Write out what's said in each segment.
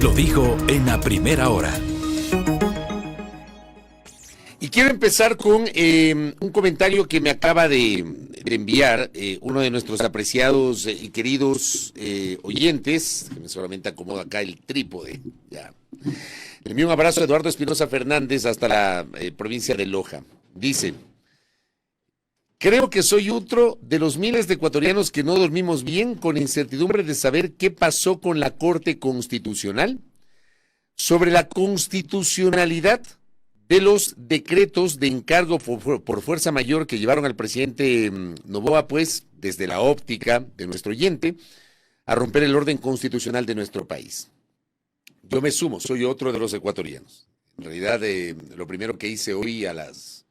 lo dijo en la primera hora. Y quiero empezar con un comentario que me acaba de enviar uno de nuestros apreciados y queridos oyentes, que me solamente acomoda acá el trípode. Ya. Le envío un abrazo a Eduardo Espinosa Fernández hasta la provincia de Loja. Dice: creo que soy otro de los miles de ecuatorianos que no dormimos bien con incertidumbre de saber qué pasó con la Corte Constitucional sobre la constitucionalidad de los decretos de encargo por fuerza mayor que llevaron al presidente Noboa, pues, desde la óptica de nuestro oyente, a romper el orden constitucional de nuestro país. Yo me sumo, soy otro de los ecuatorianos. En realidad, lo primero que hice hoy a las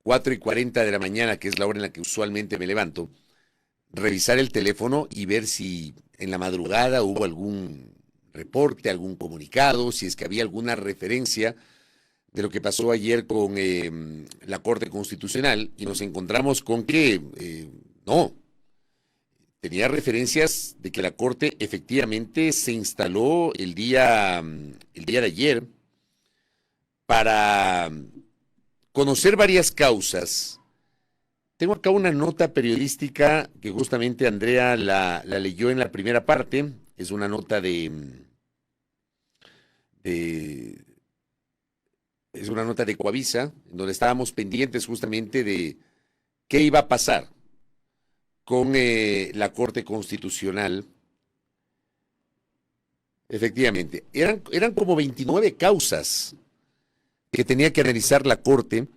4:40 de la mañana, que es la hora en la que usualmente me levanto, revisar el teléfono y ver si en la madrugada hubo algún reporte, algún comunicado, si es que había alguna referencia de lo que pasó ayer con la Corte Constitucional, y nos encontramos con que no, tenía referencias de que la Corte efectivamente se instaló el día de ayer para conocer varias causas. Tengo acá una nota periodística que justamente Andrea la leyó en la primera parte. Es una nota es una nota de Coavisa, en donde estábamos pendientes justamente de qué iba a pasar con la Corte Constitucional. Efectivamente, eran como 29 causas que tenía que analizar la Corte,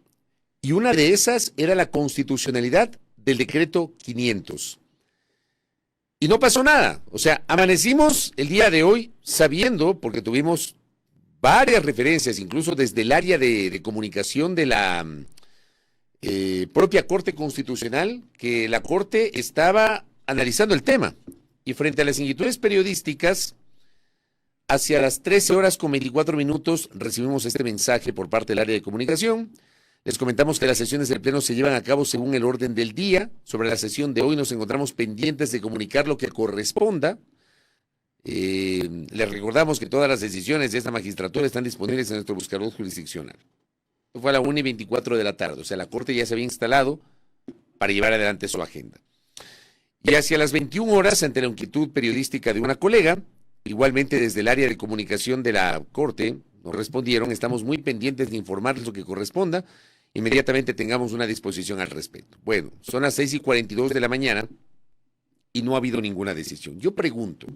y una de esas era la constitucionalidad del decreto 500. Y no pasó nada. O sea, amanecimos el día de hoy sabiendo, porque tuvimos varias referencias, incluso desde el área de comunicación de la propia Corte Constitucional, que la Corte estaba analizando el tema. Y frente a las inquietudes periodísticas, hacia las 13:24 recibimos este mensaje por parte del área de comunicación. Les comentamos que las sesiones del Pleno se llevan a cabo según el orden del día. Sobre la sesión de hoy nos encontramos pendientes de comunicar lo que corresponda. Les recordamos que todas las decisiones de esta magistratura están disponibles en nuestro buscador jurisdiccional. Esto fue a la 1:24 de la tarde, o sea, la Corte ya se había instalado para llevar adelante su agenda. Y hacia las 21 horas, ante la inquietud periodística de una colega, igualmente desde el área de comunicación de la Corte, nos respondieron: estamos muy pendientes de informarles lo que corresponda, inmediatamente tengamos una disposición al respecto. Bueno, son las 6:42 de la mañana y no ha habido ninguna decisión. Yo pregunto,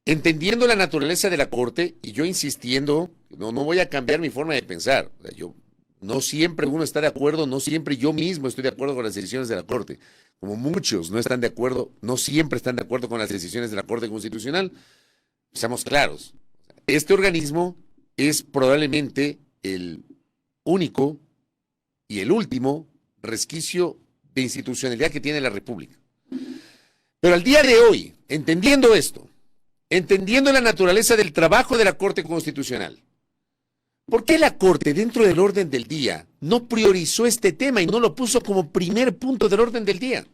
entendiendo la naturaleza de la Corte, y yo insistiendo, no voy a cambiar mi forma de pensar. O sea, yo no siempre uno está de acuerdo, no siempre yo mismo estoy de acuerdo con las decisiones de la Corte. Como muchos no están de acuerdo, no siempre están de acuerdo con las decisiones de la Corte Constitucional. Seamos claros, este organismo es probablemente el único y el último resquicio de institucionalidad que tiene la República. Pero al día de hoy, entendiendo esto, entendiendo la naturaleza del trabajo de la Corte Constitucional, ¿por qué la Corte, dentro del orden del día, no priorizó este tema y no lo puso como primer punto del orden del día?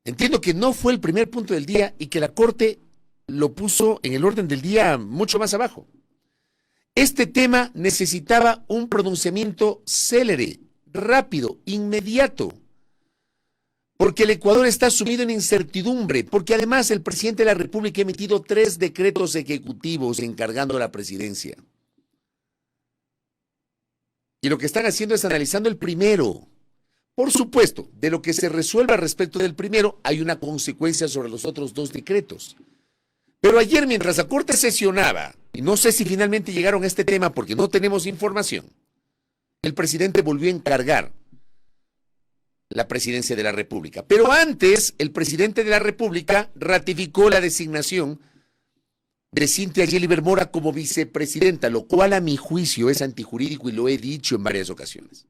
Entiendo que no fue el primer punto del día y que la Corte lo puso en el orden del día mucho más abajo. Este tema necesitaba un pronunciamiento célere, rápido, inmediato, porque el Ecuador está sumido en incertidumbre, porque además el presidente de la República ha emitido 3 decretos ejecutivos encargando la presidencia. Y lo que están haciendo es analizando el primero. Por supuesto, de lo que se resuelva respecto del primero, hay una consecuencia sobre los otros 2 decretos. Pero ayer, mientras la Corte sesionaba, y no sé si finalmente llegaron a este tema porque no tenemos información, el presidente volvió a encargar la presidencia de la República. Pero antes, el presidente de la República ratificó la designación de Cintia Yeliber Mora como vicepresidenta, lo cual a mi juicio es antijurídico y lo he dicho en varias ocasiones.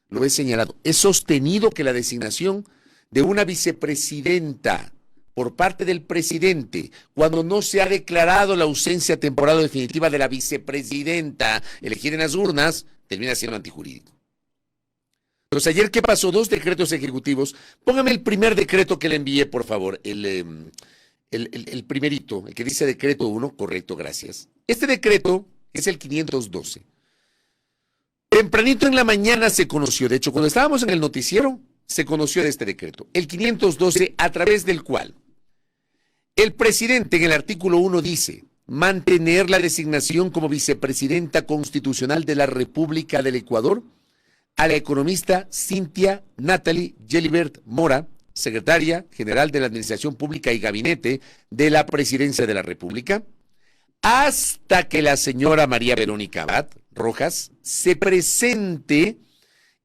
Lo he señalado. He sostenido que la designación de una vicepresidenta por parte del presidente, cuando no se ha declarado la ausencia temporal o definitiva de la vicepresidenta elegida en las urnas, termina siendo antijurídico. Entonces, ayer, ¿qué pasó? 2 decretos ejecutivos. Póngame el primer decreto que le envié, por favor, el el primerito, el que dice decreto 1, correcto, gracias. Este decreto es el 512. Tempranito en la mañana se conoció, de hecho, cuando estábamos en el noticiero, se conoció de este decreto, el 512, a través del cual el presidente en el artículo 1 dice: mantener la designación como vicepresidenta constitucional de la República del Ecuador a la economista Cynthia Natalie Gelibert Mora, secretaria general de la Administración Pública y Gabinete de la Presidencia de la República, hasta que la señora María Verónica Abad Rojas se presente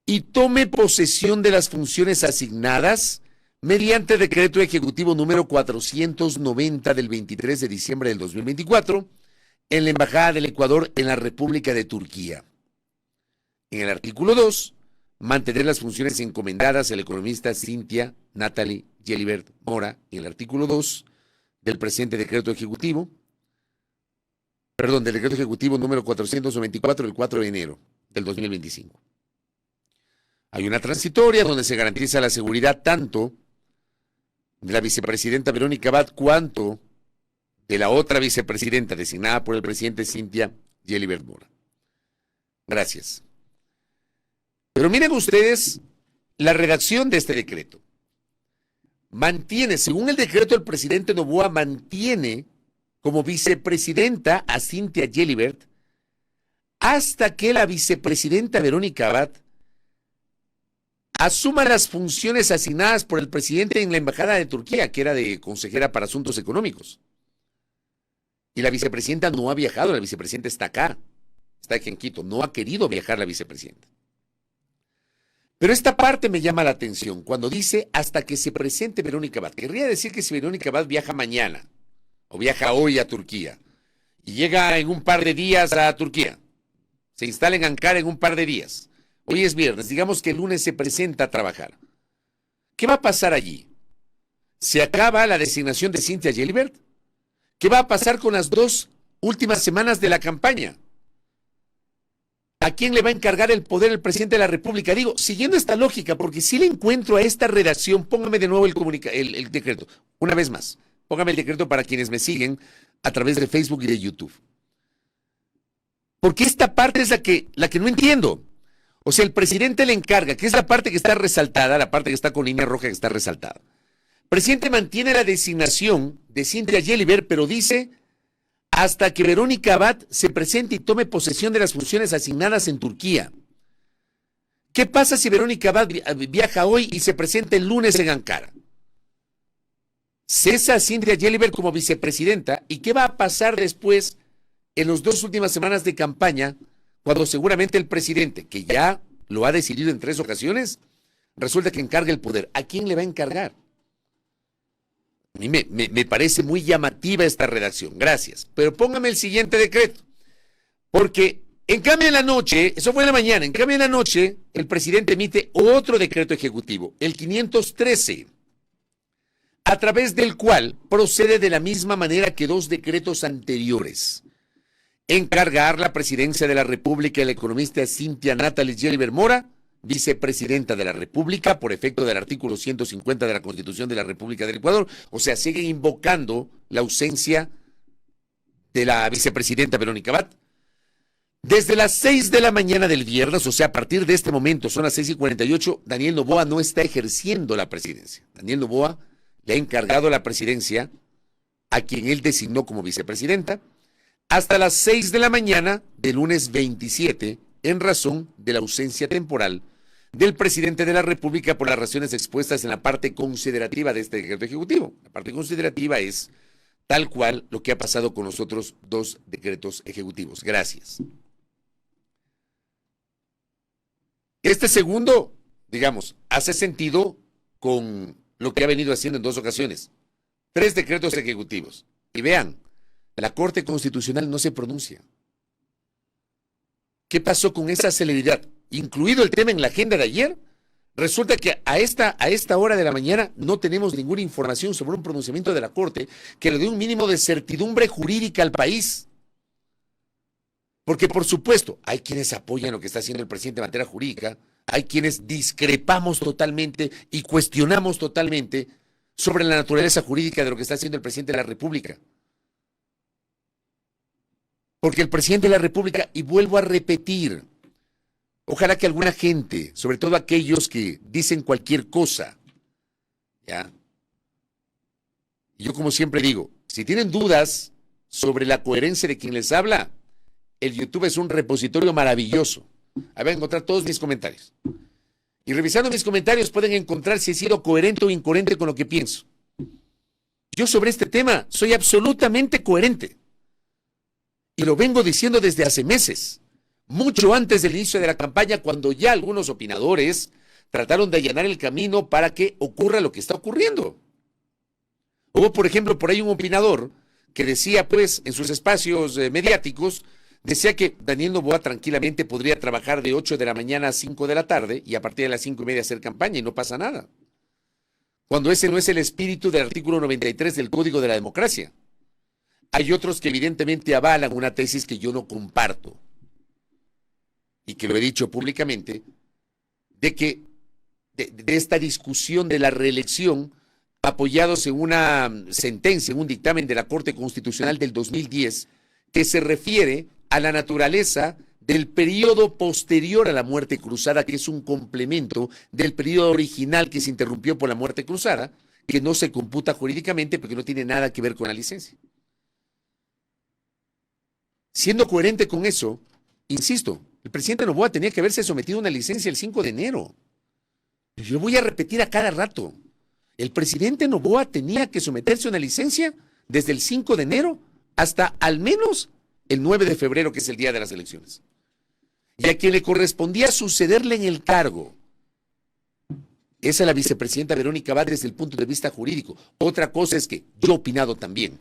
y tome posesión de las funciones asignadas mediante decreto ejecutivo número 490 del 23 de diciembre del 2024 en la Embajada del Ecuador en la República de Turquía. En el artículo 2, mantener las funciones encomendadas al economista Cynthia Natalie Gelibert Mora. En el artículo 2 del presente decreto ejecutivo, del decreto ejecutivo número 494 del 4 de enero del 2025. Hay una transitoria donde se garantiza la seguridad tanto de la vicepresidenta Verónica Abad cuanto de la otra vicepresidenta designada por el presidente Cynthia Gelibert Mora. Gracias. Pero miren ustedes la redacción de este decreto. Mantiene, según el decreto, el presidente Noboa mantiene como vicepresidenta a Cynthia Gelibert hasta que la vicepresidenta Verónica Abad asuma las funciones asignadas por el presidente en la Embajada de Turquía, que era de consejera para asuntos económicos. Y la vicepresidenta no ha viajado, la vicepresidenta está acá, está aquí en Quito, no ha querido viajar la vicepresidenta. Pero esta parte me llama la atención, cuando dice hasta que se presente Verónica Abad. Querría decir que si Verónica Abad viaja mañana, o viaja hoy a Turquía, y llega en un par de días a Turquía, se instala en Ankara en un par de días, hoy es viernes, digamos que el lunes se presenta a trabajar. ¿Qué va a pasar allí? ¿Se acaba la designación de Cynthia Gelibert? ¿Qué va a pasar con las 2 últimas semanas de la campaña? ¿A quién le va a encargar el poder el presidente de la República? Digo, siguiendo esta lógica, porque si le encuentro a esta redacción, póngame de nuevo el decreto. Una vez más, póngame el decreto para quienes me siguen a través de Facebook y de YouTube. Porque esta parte es la que no entiendo. O sea, el presidente le encarga, que es la parte que está resaltada, la parte que está con línea roja que está resaltada. El presidente mantiene la designación de Cynthia Gelibert, pero dice hasta que Verónica Abad se presente y tome posesión de las funciones asignadas en Turquía. ¿Qué pasa si Verónica Abad viaja hoy y se presenta el lunes en Ankara? Cesa a Cynthia Gelibert como vicepresidenta. ¿Y qué va a pasar después en las 2 últimas semanas de campaña, cuando seguramente el presidente, que ya lo ha decidido en 3 ocasiones, resulta que encarga el poder? ¿A quién le va a encargar? A mí me parece muy llamativa esta redacción, gracias. Pero póngame el siguiente decreto, porque en cambio en la noche, eso fue en la mañana, en cambio en la noche, el presidente emite otro decreto ejecutivo, el 513, a través del cual procede de la misma manera que 2 decretos anteriores. Encargar la presidencia de la República a la economista Cynthia Natalie Gelibert Mora, vicepresidenta de la República, por efecto del artículo 150 de la Constitución de la República del Ecuador. O sea, siguen invocando la ausencia de la vicepresidenta Verónica Abad. Desde las 6 de la mañana del viernes, o sea, a partir de este momento, son las 6:48, Daniel Noboa no está ejerciendo la presidencia. Daniel Noboa le ha encargado la presidencia a quien él designó como vicepresidenta hasta las 6 de la mañana del lunes 27, en razón de la ausencia temporal del presidente de la República por las razones expuestas en la parte considerativa de este decreto ejecutivo. La parte considerativa es tal cual lo que ha pasado con los otros 2 decretos ejecutivos. Gracias. Este segundo, digamos, hace sentido con lo que ha venido haciendo en 2 ocasiones. 3 decretos ejecutivos. Y vean, la Corte Constitucional no se pronuncia. ¿Qué pasó con esa celeridad? Incluido el tema en la agenda de ayer, resulta que a esta hora de la mañana no tenemos ninguna información sobre un pronunciamiento de la Corte que le dé un mínimo de certidumbre jurídica al país. Porque, por supuesto, hay quienes apoyan lo que está haciendo el presidente en materia jurídica, hay quienes discrepamos totalmente y cuestionamos totalmente sobre la naturaleza jurídica de lo que está haciendo el presidente de la República. Porque el presidente de la República, y vuelvo a repetir, ojalá que alguna gente, sobre todo aquellos que dicen cualquier cosa, ¿ya? Y yo como siempre digo, si tienen dudas sobre la coherencia de quien les habla, el YouTube es un repositorio maravilloso. Ahí van a encontrar todos mis comentarios. Y revisando mis comentarios pueden encontrar si he sido coherente o incoherente con lo que pienso. Yo sobre este tema soy absolutamente coherente. Y lo vengo diciendo desde hace meses, mucho antes del inicio de la campaña, cuando ya algunos opinadores trataron de allanar el camino para que ocurra lo que está ocurriendo. Hubo, por ejemplo, por ahí un opinador que decía, pues, en sus espacios mediáticos, decía que Daniel Noboa tranquilamente podría trabajar de 8 de la mañana a 5 de la tarde y a partir de las 5:30 hacer campaña y no pasa nada. Cuando ese no es el espíritu del artículo 93 del Código de la Democracia. Hay otros que evidentemente avalan una tesis que yo no comparto y que lo he dicho públicamente, de que de esta discusión de la reelección apoyados en una sentencia, en un dictamen de la Corte Constitucional del 2010 que se refiere a la naturaleza del periodo posterior a la muerte cruzada, que es un complemento del periodo original que se interrumpió por la muerte cruzada, que no se computa jurídicamente porque no tiene nada que ver con la licencia. Siendo coherente con eso, insisto, el presidente Noboa tenía que haberse sometido a una licencia el 5 de enero. Yo lo voy a repetir a cada rato. El presidente Noboa tenía que someterse a una licencia desde el 5 de enero hasta al menos el 9 de febrero, que es el día de las elecciones. Y a quien le correspondía sucederle en el cargo es a la vicepresidenta Verónica Abad desde el punto de vista jurídico. Otra cosa es que yo he opinado también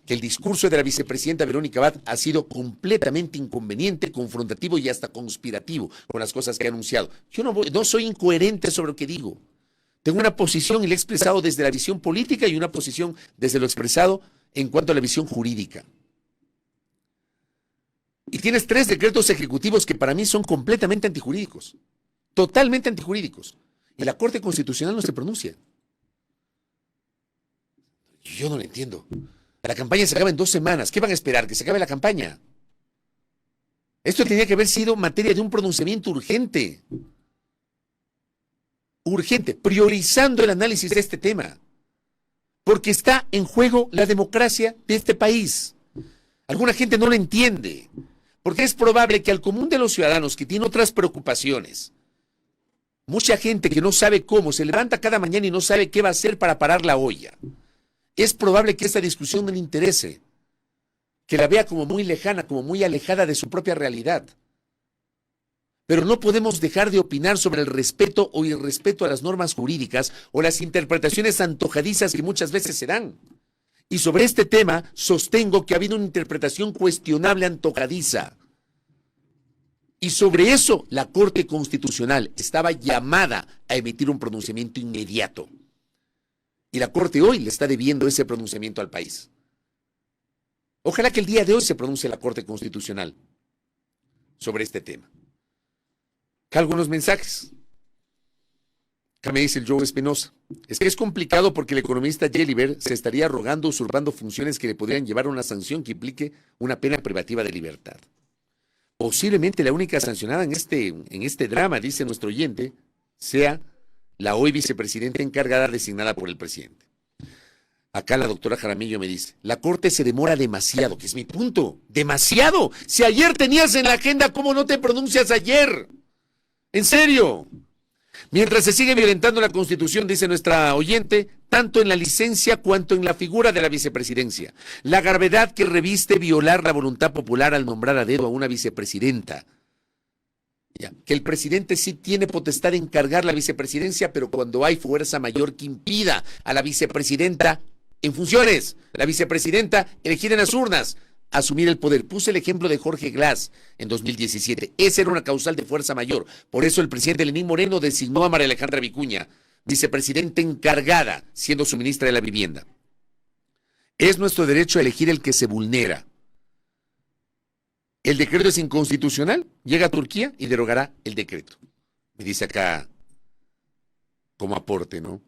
que el discurso de la vicepresidenta Verónica Abad ha sido completamente inconveniente, confrontativo y hasta conspirativo con las cosas que ha anunciado. Yo no soy incoherente sobre lo que digo. Tengo una posición y la he expresado desde la visión política y una posición desde lo expresado en cuanto a la visión jurídica. Y tienes 3 decretos ejecutivos que para mí son completamente antijurídicos, totalmente antijurídicos. Y la Corte Constitucional no se pronuncia. Yo no lo entiendo. La campaña se acaba en 2 semanas. ¿Qué van a esperar? ¿Que se acabe la campaña? Esto tenía que haber sido materia de un pronunciamiento urgente. Urgente, priorizando el análisis de este tema. Porque está en juego la democracia de este país. Alguna gente no lo entiende. Porque es probable que al común de los ciudadanos que tiene otras preocupaciones, mucha gente que no sabe cómo, se levanta cada mañana y no sabe qué va a hacer para parar la olla. Es probable que esta discusión no le interese, que la vea como muy lejana, como muy alejada de su propia realidad. Pero no podemos dejar de opinar sobre el respeto o irrespeto a las normas jurídicas o las interpretaciones antojadizas que muchas veces se dan. Y sobre este tema sostengo que ha habido una interpretación cuestionable antojadiza. Y sobre eso la Corte Constitucional estaba llamada a emitir un pronunciamiento inmediato. Y la Corte hoy le está debiendo ese pronunciamiento al país. Ojalá que el día de hoy se pronuncie la Corte Constitucional sobre este tema. Acá algunos mensajes. Acá me dice el Joe Espinosa. Es que es complicado porque el economista Jelliver se estaría arrogando, usurpando funciones que le podrían llevar a una sanción que implique una pena privativa de libertad. Posiblemente la única sancionada en este drama, dice nuestro oyente, sea la hoy vicepresidenta encargada designada por el presidente. Acá la doctora Jaramillo me dice, la Corte se demora demasiado, que es mi punto, demasiado. Si ayer tenías en la agenda, ¿cómo no te pronuncias ayer? ¿En serio? Mientras se sigue violentando la Constitución, dice nuestra oyente, tanto en la licencia cuanto en la figura de la vicepresidencia. La gravedad que reviste violar la voluntad popular al nombrar a dedo a una vicepresidenta. Ya, que el presidente sí tiene potestad de encargar la vicepresidencia, pero cuando hay fuerza mayor que impida a la vicepresidenta en funciones, la vicepresidenta elegida en las urnas, asumir el poder. Puse el ejemplo de Jorge Glass en 2017. Esa era una causal de fuerza mayor. Por eso el presidente Lenín Moreno designó a María Alejandra Vicuña, vicepresidenta encargada, siendo su ministra de la Vivienda. Es nuestro derecho a elegir el que se vulnera. El decreto es inconstitucional, llega a Turquía y derogará el decreto. Me dice acá como aporte, ¿no?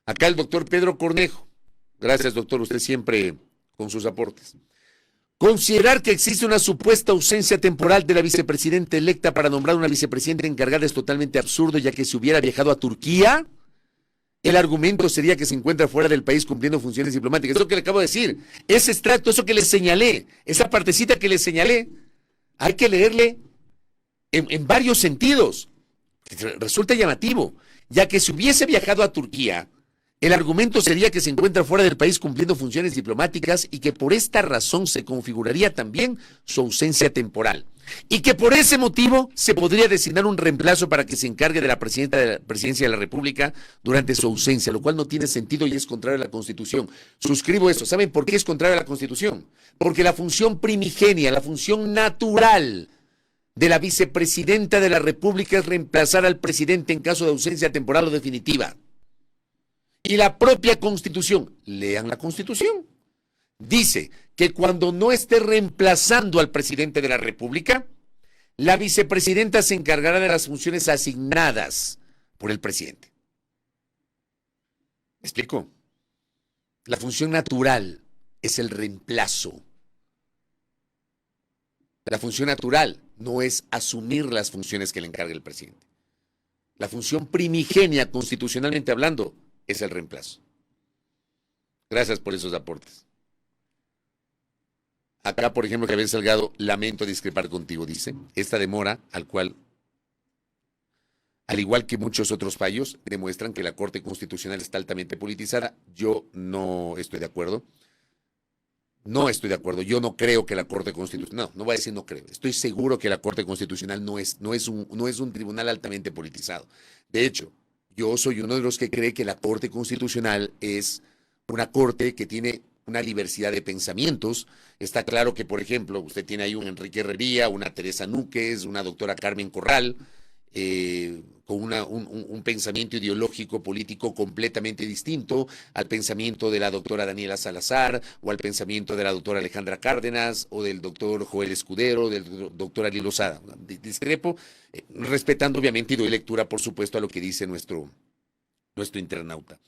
Acá el doctor Pedro Cornejo. Gracias, doctor, usted siempre con sus aportes. Considerar que existe una supuesta ausencia temporal de la vicepresidenta electa para nombrar una vicepresidenta encargada es totalmente absurdo, ya que si hubiera viajado a Turquía, el argumento sería que se encuentra fuera del país cumpliendo funciones diplomáticas. Es lo que le acabo de decir. Ese extracto, eso que le señalé, esa partecita que le señalé, hay que leerle en varios sentidos. Resulta llamativo, ya que si hubiese viajado a Turquía, el argumento sería que se encuentra fuera del país cumpliendo funciones diplomáticas y que por esta razón se configuraría también su ausencia temporal. Y que por ese motivo se podría designar un reemplazo para que se encargue de la presidencia de la República durante su ausencia, lo cual no tiene sentido y es contrario a la Constitución. Suscribo eso. ¿Saben por qué es contrario a la Constitución? Porque la función primigenia, la función natural de la vicepresidenta de la República es reemplazar al presidente en caso de ausencia temporal o definitiva. Y la propia Constitución, lean la Constitución, dice que cuando no esté reemplazando al presidente de la República, la vicepresidenta se encargará de las funciones asignadas por el presidente. ¿Me explico? La función natural es el reemplazo. La función natural no es asumir las funciones que le encarga el presidente. La función primigenia, constitucionalmente hablando, es el reemplazo. Gracias por esos aportes. Acá, por ejemplo, Javier Salgado, lamento discrepar contigo, dice. Esta demora, al igual que muchos otros fallos, demuestran que la Corte Constitucional está altamente politizada. Yo no estoy de acuerdo. No estoy de acuerdo. Yo no creo que la Corte Constitucional, no voy a decir no creo. Estoy seguro que la Corte Constitucional no es un tribunal altamente politizado. De hecho, yo soy uno de los que cree que la Corte Constitucional es una corte que tiene una diversidad de pensamientos. Está claro que, por ejemplo, usted tiene ahí un Enrique Herrería, una Teresa Núquez, una doctora Carmen Corral, con un pensamiento ideológico político completamente distinto al pensamiento de la doctora Daniela Salazar o al pensamiento de la doctora Alejandra Cárdenas o del doctor Joel Escudero, del doctor Ari Lozada. Discrepo, respetando obviamente y doy lectura, por supuesto, a lo que dice nuestro internauta.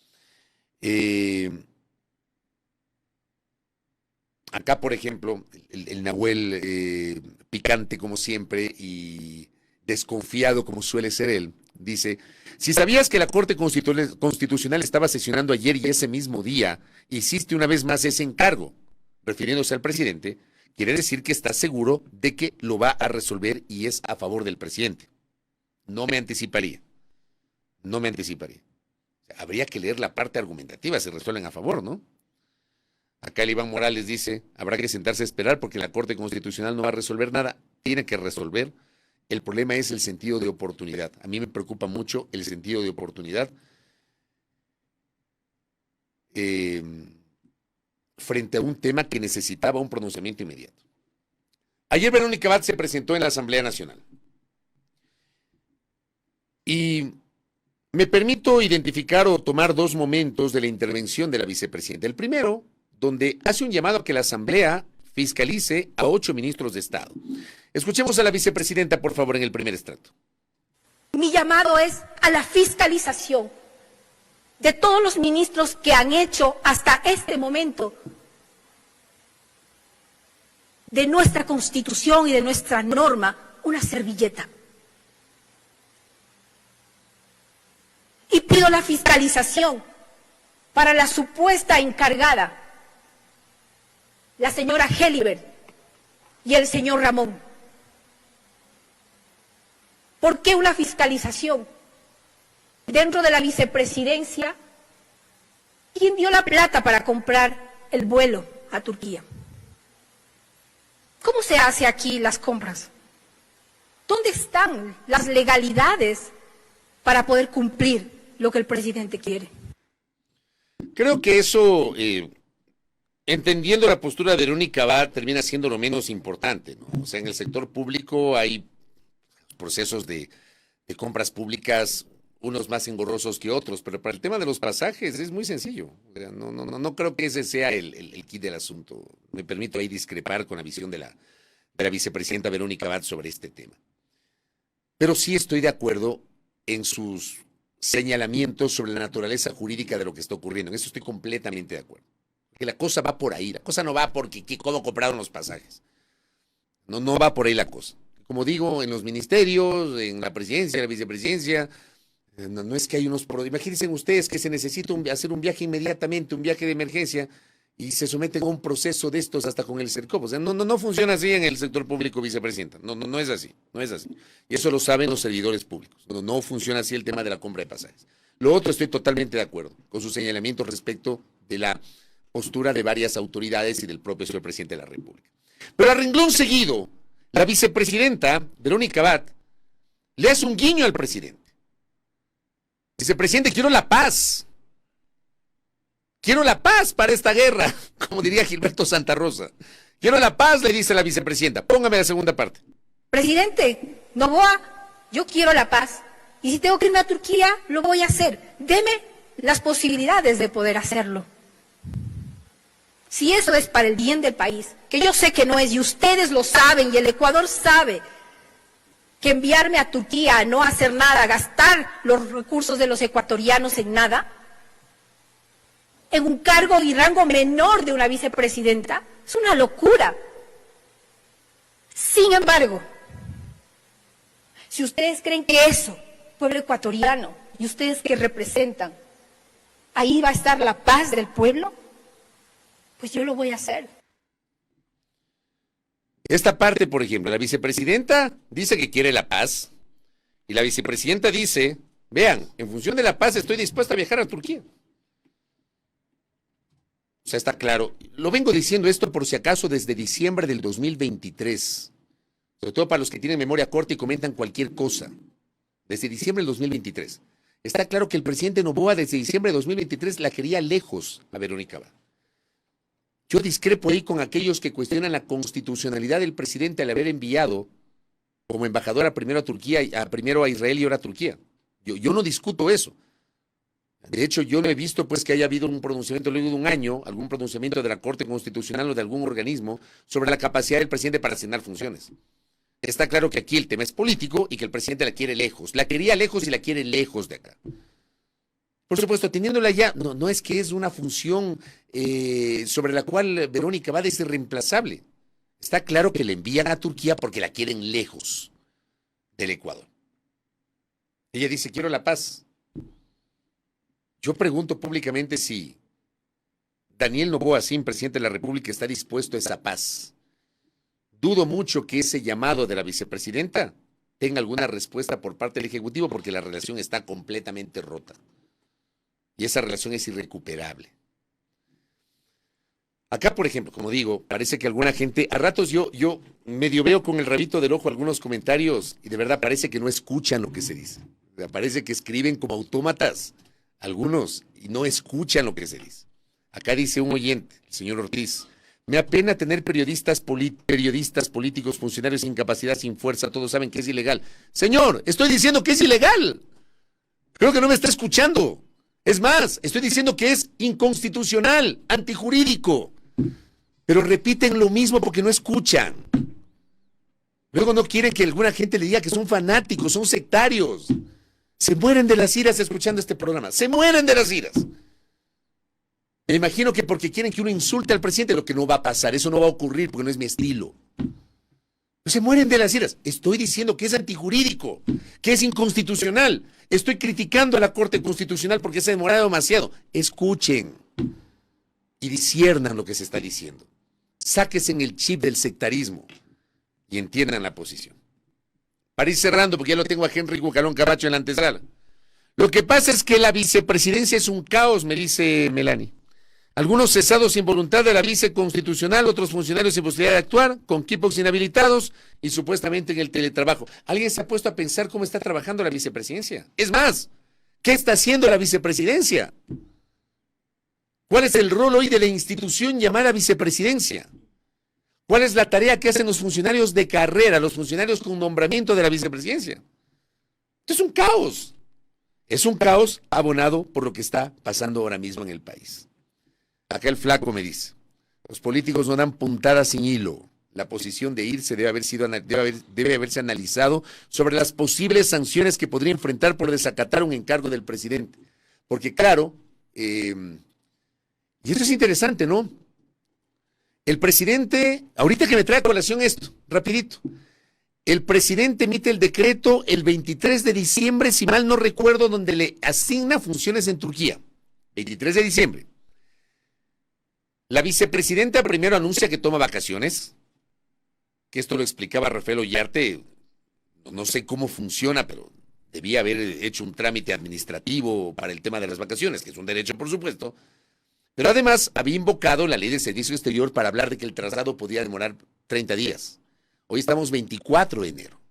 Acá, por ejemplo, el Nahuel picante como siempre y desconfiado como suele ser él, dice, si sabías que la Corte Constitucional estaba sesionando ayer y ese mismo día hiciste una vez más ese encargo, refiriéndose al presidente, quiere decir que estás seguro de que lo va a resolver y es a favor del presidente. No me anticiparía. O sea, habría que leer la parte argumentativa, se resuelven a favor, ¿no? Acá el Iván Morales dice, habrá que sentarse a esperar porque la Corte Constitucional no va a resolver nada, tiene que resolver. El problema es el sentido de oportunidad. A mí me preocupa mucho el sentido de oportunidad frente a un tema que necesitaba un pronunciamiento inmediato. Ayer Verónica Abad se presentó en la Asamblea Nacional. Y me permito identificar o tomar dos momentos de la intervención de la vicepresidenta. El primero, donde hace un llamado a que la Asamblea fiscalice a 8 ministros de Estado. Escuchemos a la vicepresidenta, por favor, en el primer extracto. Mi llamado es a la fiscalización de todos los ministros que han hecho hasta este momento de nuestra Constitución y de nuestra norma una servilleta. Y pido la fiscalización para la supuesta encargada, la señora Helibert y el señor Ramón. ¿Por qué una fiscalización? Dentro de la vicepresidencia, ¿quién dio la plata para comprar el vuelo a Turquía? ¿Cómo se hace aquí las compras? ¿Dónde están las legalidades para poder cumplir lo que el presidente quiere? Creo que eso, entendiendo la postura de Verónica Abad, termina siendo lo menos importante, ¿no? O sea, en el sector público hay procesos de compras públicas, unos más engorrosos que otros, pero para el tema de los pasajes es muy sencillo. O sea, no creo que ese sea el kit del asunto. Me permito ahí discrepar con la visión de la vicepresidenta Verónica Abad sobre este tema. Pero sí estoy de acuerdo en sus señalamientos sobre la naturaleza jurídica de lo que está ocurriendo. En eso estoy completamente de acuerdo. Que la cosa va por ahí. La cosa no va porque cómo compraron los pasajes. No va por ahí la cosa. Como digo, en los ministerios, en la presidencia, en la vicepresidencia, no es que hay unos... Imagínense ustedes que se necesita hacer un viaje inmediatamente, un viaje de emergencia, y se someten a un proceso de estos hasta con el CERCOP. O sea, no funciona así en el sector público, vicepresidenta. No es así, no es así. Y eso lo saben los servidores públicos. No funciona así el tema de la compra de pasajes. Lo otro, estoy totalmente de acuerdo con sus señalamientos respecto de la postura de varias autoridades y del propio señor presidente de la República. Pero a renglón seguido, la vicepresidenta, Verónica Abad, le hace un guiño al presidente. Dice, presidente, quiero la paz. Quiero la paz para esta guerra, como diría Gilberto Santa Rosa. Quiero la paz, le dice la vicepresidenta. Póngame la segunda parte. Presidente Noboa, yo quiero la paz. Y si tengo que irme a Turquía, lo voy a hacer. Deme las posibilidades de poder hacerlo. Si eso es para el bien del país, que yo sé que no es, y ustedes lo saben, y el Ecuador sabe, que enviarme a Turquía a no hacer nada, a gastar los recursos de los ecuatorianos en nada, en un cargo y rango menor de una vicepresidenta, es una locura. Sin embargo, si ustedes creen que eso, pueblo ecuatoriano, y ustedes que representan, ahí va a estar la paz del pueblo, pues yo lo voy a hacer. Esta parte, por ejemplo, la vicepresidenta dice que quiere la paz, y la vicepresidenta dice, vean, en función de la paz estoy dispuesta a viajar a Turquía. O sea, está claro. Lo vengo diciendo esto por si acaso desde diciembre del 2023. Sobre todo para los que tienen memoria corta y comentan cualquier cosa. Desde diciembre del 2023. Está claro que el presidente Noboa desde diciembre de 2023 la quería lejos a Verónica Abad. Yo discrepo ahí con aquellos que cuestionan la constitucionalidad del presidente al haber enviado como embajadora primero a Turquía, primero a Israel y ahora a Turquía. Yo no discuto eso. De hecho, yo no he visto pues que haya habido un pronunciamiento luego de un año, algún pronunciamiento de la Corte Constitucional o de algún organismo sobre la capacidad del presidente para asignar funciones. Está claro que aquí el tema es político y que el presidente la quiere lejos. La quería lejos y la quiere lejos de acá. Por supuesto, teniéndola ya, no es que es una función sobre la cual Verónica Abad es irreemplazable. Está claro que le envían a Turquía porque la quieren lejos del Ecuador. Ella dice, quiero la paz. Yo pregunto públicamente si Daniel Noboa, Sim, presidente de la República, está dispuesto a esa paz. Dudo mucho que ese llamado de la vicepresidenta tenga alguna respuesta por parte del Ejecutivo porque la relación está completamente rota. Y esa relación es irrecuperable. Acá, por ejemplo, como digo, parece que alguna gente, a ratos yo medio veo con el rabito del ojo algunos comentarios y de verdad parece que no escuchan lo que se dice. O sea, parece que escriben como autómatas algunos y no escuchan lo que se dice. Acá dice un oyente, el señor Ortiz, me apena tener periodistas políticos, funcionarios sin capacidad, sin fuerza, todos saben que es ilegal. Señor, estoy diciendo que es ilegal. Creo que no me está escuchando. Es más, estoy diciendo que es inconstitucional, antijurídico. Pero repiten lo mismo porque no escuchan. Luego no quieren que alguna gente le diga que son fanáticos, son sectarios. Se mueren de las iras escuchando este programa. Se mueren de las iras. Me imagino que porque quieren que uno insulte al presidente, lo que no va a pasar, eso no va a ocurrir porque no es mi estilo. Se mueren de las iras. Estoy diciendo que es antijurídico, que es inconstitucional. Estoy criticando a la Corte Constitucional porque se ha demorado demasiado. Escuchen y disciernan lo que se está diciendo. Sáquense el chip del sectarismo y entiendan la posición. Para ir cerrando, porque ya lo tengo a Henry Bucalón Camacho en la antesala. Lo que pasa es que la vicepresidencia es un caos, me dice Melanie. Algunos cesados sin voluntad de la viceconstitucional, otros funcionarios sin posibilidad de actuar, con equipos inhabilitados y supuestamente en el teletrabajo. ¿Alguien se ha puesto a pensar cómo está trabajando la vicepresidencia? Es más, ¿qué está haciendo la vicepresidencia? ¿Cuál es el rol hoy de la institución llamada vicepresidencia? ¿Cuál es la tarea que hacen los funcionarios de carrera, los funcionarios con nombramiento de la vicepresidencia? Esto es un caos. Es un caos abonado por lo que está pasando ahora mismo en el país. Acá el flaco me dice, los políticos no dan puntadas sin hilo. la posición de irse debe haberse analizado sobre las posibles sanciones que podría enfrentar por desacatar un encargo del presidente. Porque claro, y esto es interesante, ¿no? El presidente, ahorita que me trae a colación esto, rapidito, el presidente emite el decreto el 23 de diciembre, si mal no recuerdo, donde le asigna funciones en Turquía. 23 de diciembre. La vicepresidenta primero anuncia que toma vacaciones, que esto lo explicaba Rafael Ollarte, no sé cómo funciona, pero debía haber hecho un trámite administrativo para el tema de las vacaciones, que es un derecho, por supuesto. Pero además había invocado la ley de servicio exterior para hablar de que el traslado podía demorar 30 días. Hoy estamos 24 de enero.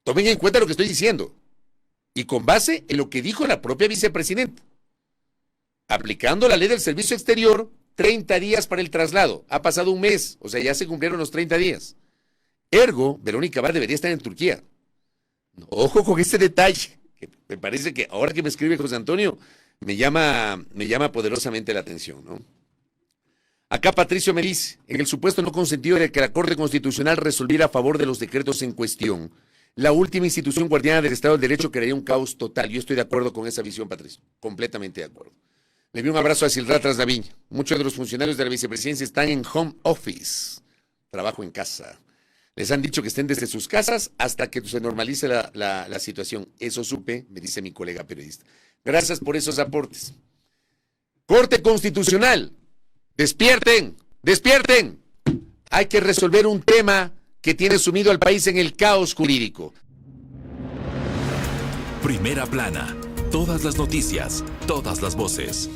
Tomen en cuenta lo que estoy diciendo. Y con base en lo que dijo la propia vicepresidenta. Aplicando la ley del servicio exterior, 30 días para el traslado. Ha pasado un mes, o sea, ya se cumplieron los 30 días. Ergo, Verónica Abad debería estar en Turquía. Ojo con este detalle, que me parece que ahora que me escribe José Antonio, me llama poderosamente la atención, ¿no? Acá Patricio me dice, en el supuesto no consentido de que la Corte Constitucional resolviera a favor de los decretos en cuestión, la última institución guardiana del Estado de Derecho crearía un caos total. Yo estoy de acuerdo con esa visión, Patricio, completamente de acuerdo. Le envío un abrazo a Silra Trasdaviña. Muchos de los funcionarios de la vicepresidencia están en home office, trabajo en casa. Les han dicho que estén desde sus casas hasta que se normalice la situación. Eso supe, me dice mi colega periodista. Gracias por esos aportes. Corte Constitucional. Despierten, despierten. Hay que resolver un tema que tiene sumido al país en el caos jurídico. Primera plana. Todas las noticias, todas las voces.